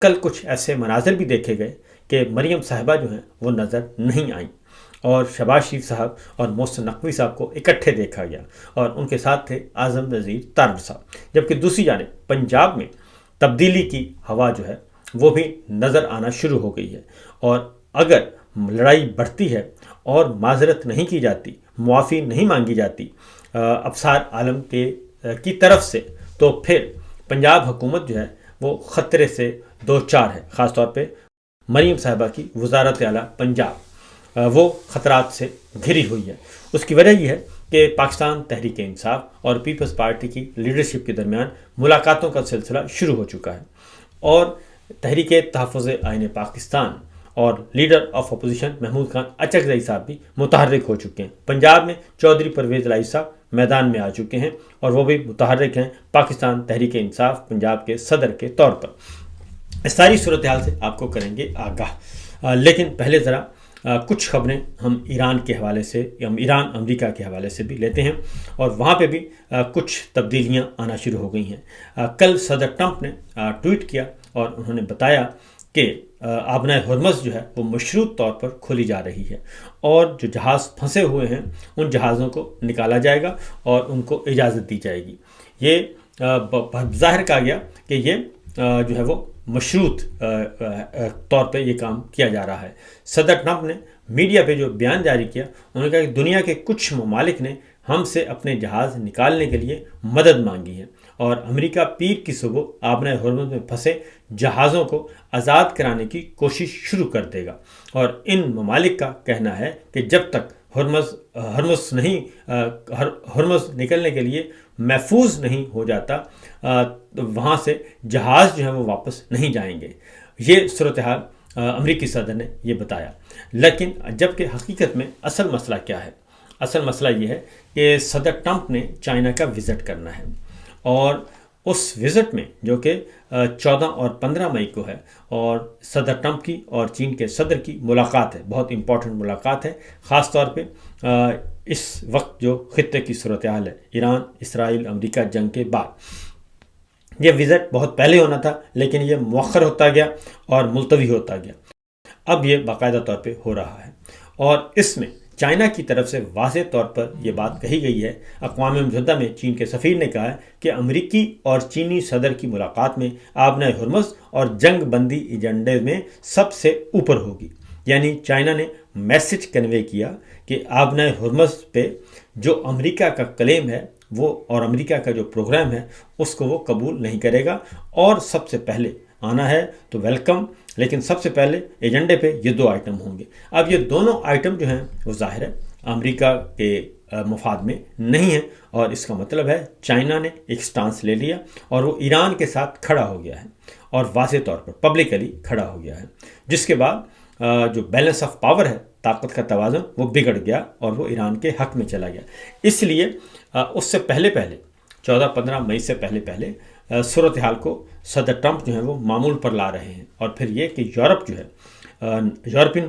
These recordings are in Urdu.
کل کچھ ایسے مناظر بھی دیکھے گئے کہ مریم صاحبہ جو ہیں وہ نظر نہیں آئیں، اور شہباز شریف صاحب اور محسن نقوی صاحب کو اکٹھے دیکھا گیا، اور ان کے ساتھ تھے اعظم وزیر طارق صاحب۔ جبکہ دوسری جانب پنجاب میں تبدیلی کی ہوا جو ہے وہ بھی نظر آنا شروع ہو گئی ہے، اور اگر لڑائی بڑھتی ہے اور معذرت نہیں کی جاتی، معافی نہیں مانگی جاتی ابصار عالم کی طرف سے، تو پھر پنجاب حکومت جو ہے وہ خطرے سے دو چار ہے۔ خاص طور پہ مریم صاحبہ کی وزارت اعلیٰ پنجاب وہ خطرات سے گھری ہوئی ہے۔ اس کی وجہ یہ ہے کہ پاکستان تحریک انصاف اور پیپلز پارٹی کی لیڈرشپ کے درمیان ملاقاتوں کا سلسلہ شروع ہو چکا ہے، اور تحریک تحفظ آئین پاکستان اور leader of opposition Mahmood Khan Achakzai sahab بھی متحرک ہو چکے ہیں۔ پنجاب میں چودھری پرویز الہی صاحب میدان میں آ چکے ہیں، اور وہ بھی متحرک ہیں پاکستان تحریک انصاف پنجاب کے صدر کے طور پر۔ اس ساری صورتحال سے آپ کو کریں گے آگاہ، لیکن پہلے ذرا کچھ خبریں ہم ایران کے حوالے سے، ہم ایران امریکہ کے حوالے سے بھی لیتے ہیں، اور وہاں پہ بھی کچھ تبدیلیاں آنا شروع ہو گئی ہیں۔ کل صدر ٹرمپ نے ٹویٹ کیا اور انہوں نے بتایا کہ آبنائے ہرمز جو ہے وہ مشروط طور پر کھولی جا رہی ہے، اور جو جہاز پھنسے ہوئے ہیں ان جہازوں کو نکالا جائے گا اور ان کو اجازت دی جائے گی۔ یہ ظاہر کہا گیا کہ یہ جو ہے وہ مشروط طور پہ یہ کام کیا جا رہا ہے۔ صدر ٹرمپ نے میڈیا پہ جو بیان جاری کیا، انہوں نے کہا کہ دنیا کے کچھ ممالک نے ہم سے اپنے جہاز نکالنے کے لیے مدد مانگی ہے، اور امریکہ پیر کی صبح آبنائے ہرمز میں پھنسے جہازوں کو آزاد کرانے کی کوشش شروع کر دے گا، اور ان ممالک کا کہنا ہے کہ جب تک ہرمز نکلنے کے لیے محفوظ نہیں ہو جاتا وہاں سے جہاز جو ہیں وہ واپس نہیں جائیں گے۔ یہ صورتحال امریکی صدر نے یہ بتایا، لیکن جبکہ حقیقت میں اصل مسئلہ کیا ہے؟ اصل مسئلہ یہ ہے کہ صدر ٹرمپ نے چائنا کا وزٹ کرنا ہے، اور اس وزٹ میں جو کہ 14 اور 15 مئی کو ہے، اور صدر ٹرمپ کی اور چین کے صدر کی ملاقات ہے، بہت امپورٹنٹ ملاقات ہے، خاص طور پہ اس وقت جو خطے کی صورتحال ہے، ایران اسرائیل امریکہ جنگ کے بعد۔ یہ وزٹ بہت پہلے ہونا تھا، لیکن یہ مؤخر ہوتا گیا اور ملتوی ہوتا گیا۔ اب یہ باقاعدہ طور پہ ہو رہا ہے، اور اس میں چائنا کی طرف سے واضح طور پر یہ بات کہی گئی ہے۔ اقوام متحدہ میں چین کے سفیر نے کہا ہے کہ امریکی اور چینی صدر کی ملاقات میں آبنائے ہرمز اور جنگ بندی ایجنڈے میں سب سے اوپر ہوگی، یعنی چائنا نے میسج کنوے کیا کہ آبنائے ہرمز پہ جو امریکہ کا کلیم ہے وہ، اور امریکہ کا جو پروگرام ہے اس کو وہ قبول نہیں کرے گا، اور سب سے پہلے آنا ہے تو ویلکم، لیکن سب سے پہلے ایجنڈے پہ یہ 2 آئٹم ہوں گے۔ اب یہ دونوں آئٹم جو ہیں وہ ظاہر ہے امریکہ کے مفاد میں نہیں ہیں، اور اس کا مطلب ہے چائنا نے ایک سٹانس لے لیا، اور وہ ایران کے ساتھ کھڑا ہو گیا ہے، اور واضح طور پر پبلکلی کھڑا ہو گیا ہے، جس کے بعد جو بیلنس آف پاور ہے، طاقت کا توازن، وہ بگڑ گیا اور وہ ایران کے حق میں چلا گیا۔ اس لیے اس سے پہلے 14-15 مئی سے پہلے صورتحال کو صدر ٹرمپ جو ہیں وہ معمول پر لا رہے ہیں، اور پھر یہ کہ یورپ جو ہے، یورپین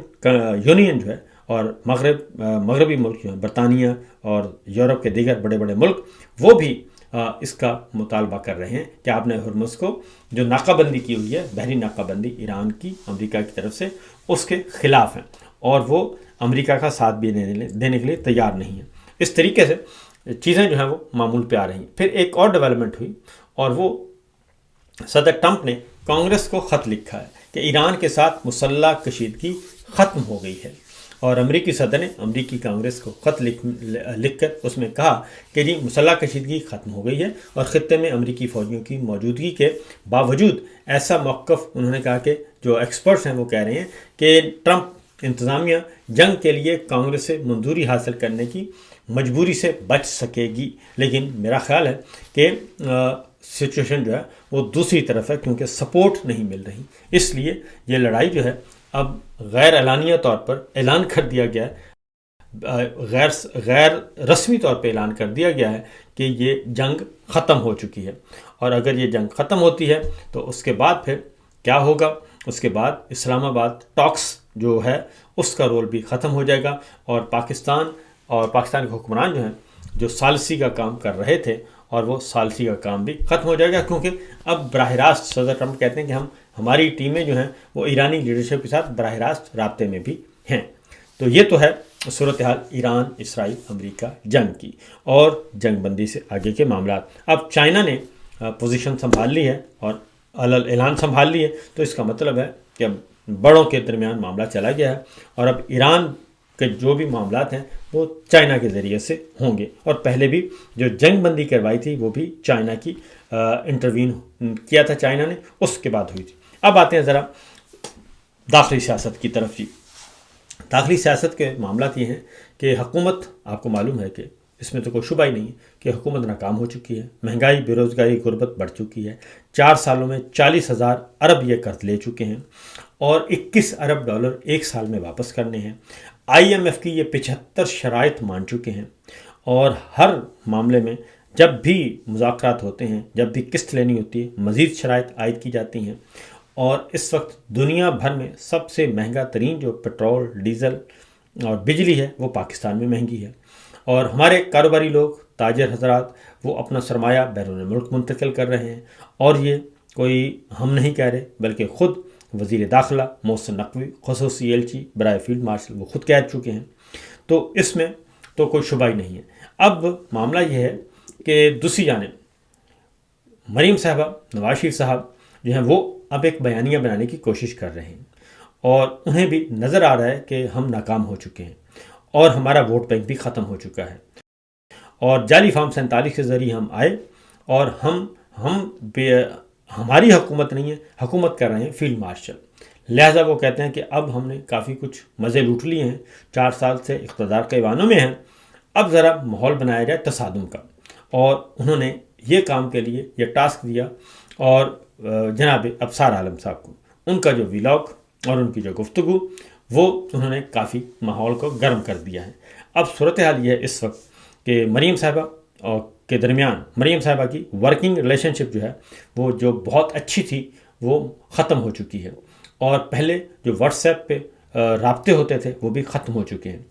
یونین جو ہے، اور مغربی ملک جو ہیں، برطانیہ اور یورپ کے دیگر بڑے بڑے ملک، وہ بھی اس کا مطالبہ کر رہے ہیں کہ آپ نے ہرمز کو جو ناکہ بندی کی ہوئی ہے، بحری ناکہ بندی ایران کی امریکہ کی طرف سے، اس کے خلاف ہیں، اور وہ امریکہ کا ساتھ بھی دینے کے لیے تیار نہیں ہیں۔ اس طریقے سے چیزیں جو ہیں وہ معمول پہ آ رہی ہیں۔ پھر ایک اور ڈیولپمنٹ ہوئی، اور وہ صدر ٹرمپ نے کانگریس کو خط لکھا ہے کہ ایران کے ساتھ مسلح کشیدگی ختم ہو گئی ہے، اور امریکی صدر نے امریکی کانگریس کو خط لکھ کر اس میں کہا کہ جی مسلح کشیدگی ختم ہو گئی ہے، اور خطے میں امریکی فوجیوں کی موجودگی کے باوجود ایسا موقف، انہوں نے کہا کہ جو ایکسپرٹس ہیں وہ کہہ رہے ہیں کہ ٹرمپ انتظامیہ جنگ کے لیے کانگریس سے منظوری حاصل کرنے کی مجبوری سے بچ سکے گی، لیکن میرا خیال ہے کہ سچویشن جو ہے وہ دوسری طرف ہے، کیونکہ سپورٹ نہیں مل رہی، اس لیے یہ لڑائی جو ہے اب غیر اعلانیہ طور پر اعلان کر دیا گیا ہے، غیر رسمی طور پہ اعلان کر دیا گیا ہے کہ یہ جنگ ختم ہو چکی ہے، اور اگر یہ جنگ ختم ہوتی ہے تو اس کے بعد پھر کیا ہوگا؟ اس کے بعد اسلام آباد ٹاکس جو ہے اس کا رول بھی ختم ہو جائے گا، اور پاکستان کے حکمران جو ہیں جو ثالثی کا کام کر رہے تھے، اور وہ ثالثی کا کام بھی ختم ہو جائے گا، کیونکہ اب براہ راست صدر ٹرمپ کہتے ہیں کہ ہماری ٹیمیں جو ہیں وہ ایرانی لیڈرشپ کے ساتھ براہ راست رابطے میں بھی ہیں۔ تو یہ تو ہے صورتحال ایران اسرائیل امریکہ جنگ کی اور جنگ بندی سے آگے کے معاملات۔ اب چائنا نے پوزیشن سنبھال لی ہے اور اعلان سنبھال لی ہے، تو اس کا مطلب ہے کہ اب بڑوں کے درمیان معاملہ چلا گیا ہے اور اب ایران کے جو بھی معاملات ہیں وہ چائنا کے ذریعے سے ہوں گے، اور پہلے بھی جو جنگ بندی کروائی تھی وہ بھی چائنا کی انٹروین کیا تھا چائنا نے، اس کے بعد ہوئی تھی۔ اب آتے ہیں ذرا داخلی سیاست کی طرف۔ جی، داخلی سیاست کے معاملات یہ ہیں کہ حکومت، آپ کو معلوم ہے کہ اس میں تو کوئی شبہ ہی نہیں ہے کہ حکومت ناکام ہو چکی ہے، مہنگائی، بے روزگاری، غربت بڑھ چکی ہے، 4 سالوں میں 40,000 ارب یہ قرض لے چکے ہیں اور 21 ارب ڈالر ایک سال میں واپس کرنے ہیں۔ IMF کی یہ 75 شرائط مان چکے ہیں اور ہر معاملے میں جب بھی مذاکرات ہوتے ہیں، جب بھی قسط لینی ہوتی ہے، مزید شرائط عائد کی جاتی ہیں، اور اس وقت دنیا بھر میں سب سے مہنگا ترین جو پٹرول، ڈیزل اور بجلی ہے وہ پاکستان میں مہنگی ہے، اور ہمارے کاروباری لوگ، تاجر حضرات، وہ اپنا سرمایہ بیرون ملک منتقل کر رہے ہیں، اور یہ کوئی ہم نہیں کہہ رہے بلکہ خود وزیر داخلہ محسن نقوی، خصوصی ایلچی برائے فیلڈ مارشل، وہ خود کہہ چکے ہیں۔ تو اس میں تو کوئی شبہ ہی نہیں ہے۔ اب معاملہ یہ ہے کہ دوسری جانب مریم صاحبہ، نواز شریف صاحب جو ہیں وہ اب ایک بیانیہ بنانے کی کوشش کر رہے ہیں، اور انہیں بھی نظر آ رہا ہے کہ ہم ناکام ہو چکے ہیں اور ہمارا ووٹ بینک بھی ختم ہو چکا ہے، اور جعلی فارم 47 کے ذریعے ہم آئے اور ہماری حکومت نہیں ہے، حکومت کر رہے ہیں فیلڈ مارشل۔ لہٰذا وہ کہتے ہیں کہ اب ہم نے کافی کچھ مزے لوٹ لیے ہیں، 4 سال سے اقتدار کے ایوانوں میں ہیں، اب ذرا ماحول بنایا جائے تصادم کا، اور انہوں نے یہ کام کے لیے یہ ٹاسک دیا، اور جناب ابصار عالم صاحب کو ان کا جو ولاگ اور ان کی جو گفتگو، وہ انہوں نے کافی ماحول کو گرم کر دیا ہے۔ اب صورتحال یہ ہے اس وقت کہ مریم صاحبہ اور کے درمیان مریم صاحبہ کی ورکنگ ریلیشن شپ جو ہے وہ جو بہت اچھی تھی وہ ختم ہو چکی ہے، اور پہلے جو واٹس ایپ پہ رابطے ہوتے تھے وہ بھی ختم ہو چکے ہیں۔